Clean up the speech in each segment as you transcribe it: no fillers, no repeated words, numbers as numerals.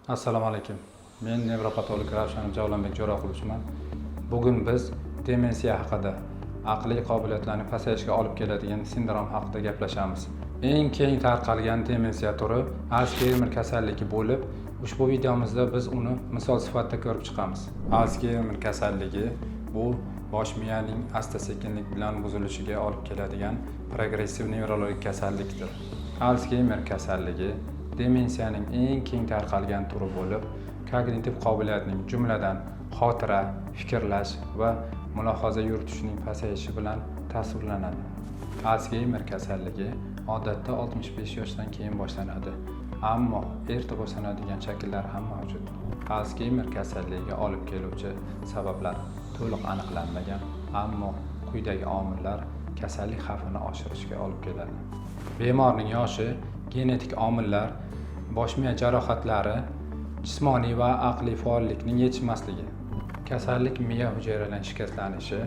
Assalomu alaykum. Men nevropatolog Ravshan Javlonbek Jo'raqulовchiman. Bugun biz demensiya haqida, aqliy qobiliyatlarning pasayishiga olib keladigan sindrom haqida gaplashamiz. Eng keng tarqalgan demensiya turi Alsgeymer kasalligi bo'lib, ushbu videomizda biz uni misol sifatida ko'rib chiqamiz. Alsgeymer kasalligi bu bosh miyaning asta-sekinlik bilan buzilishiga olib keladigan progressiv nevrologik kasallikdir. Alsgeymer kasalligi demensiyaning eng keng tarqalgan turi bo'lib, kognitiv qobiliyatning, jumladan xotira, fikrlash va mulohaza yuritishning pasayishi bilan tasvirlanadi. Alsgeymer kasalligi odatda 65 yoshdan keyin boshlanadi, ammo erta boshlanadigan shakllar ham mavjud. Alsgeymer kasalligiga olib keluvchi sabablar to'liq aniqlanmagan, ammo quyidagi omillar kasallik xavfini oshirishga olib keladi. Bemorning yoshi, genetik omillar, bosh miya jarohatlari, jismoniy va aqliy faollikning yetishmasligi. Kasallik miya hujayralarining shikastlanishi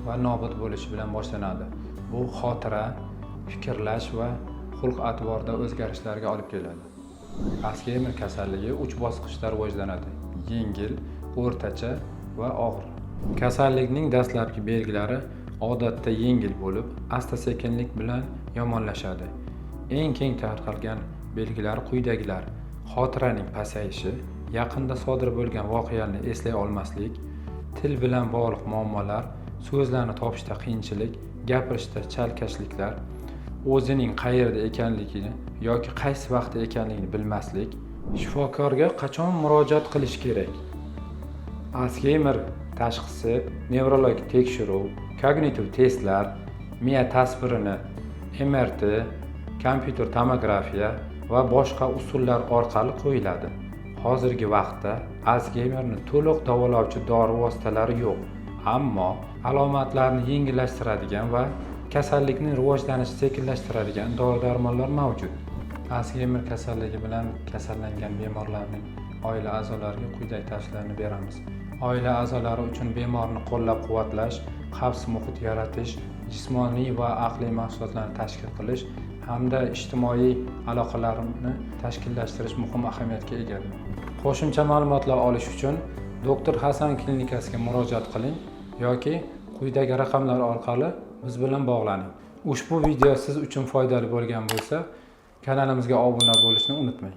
va nobud bo'lishi bilan boshlanadi. Bu xotira, fikrlash va xulq-atvorda o'zgarishlarga olib keladi. Alsgeymer kasalligi 3 bosqichda rivojlanadi: yengil, o'rtacha va og'ir. Kasallikning dastlabki belgilari odatda yengil bo'lib, asta-sekinlik bilan yomonlashadi. Eng keng tarqalgan belgilar quyidagilar: xotiraning pasayishi, yaqinda sodir bo'lgan voqealarni eslay olmaslik, til bilan bog'liq muammolar, so'zlarni topishda qiyinchilik, gapirishda chalkashliklar, o'zining qayerda ekanligini yoki qaysi vaqtda ekanligini bilmaslik, shifokorga qachon murojaat qilish kerak. Alsgeymer tashxisi nevrologik tekshiruv, kognitiv testlar, miya tasvirini MRT, kompyuter tomografiya va boshqa usullar orqali qo'yiladi. Hozirgi vaqtda Alsgeymerni to'liq davolovchi dori vositalari yo'q, ammo alomatlarni yengillashtiradigan va kasallikning rivojlanishini sekinlashtiradigan dori-darmonlar mavjud. Alsgeymer kasalligi bilan kasallangan bemorlarning oila a'zolariga quyidagi tavsiyalarni beramiz. Oila a'zolari uchun bemorni qo'llab-quvvatlash, xavfsiz muhit yaratish, jismoniy va aqliy mashg'ulotlarni tashkil qilish hamda ijtimoiy aloqalarni tashkillashtirish muhim ahamiyatga egadir. Qo'shimcha ma'lumotlar olish uchun Dr. Hasan klinikasiga murojaat qiling yoki quyidagi raqamlar orqali biz bilan bog'laning. Ushbu video siz uchun foydali bo'lgan bo'lsa, kanalimizga obuna bo'lishni unutmang.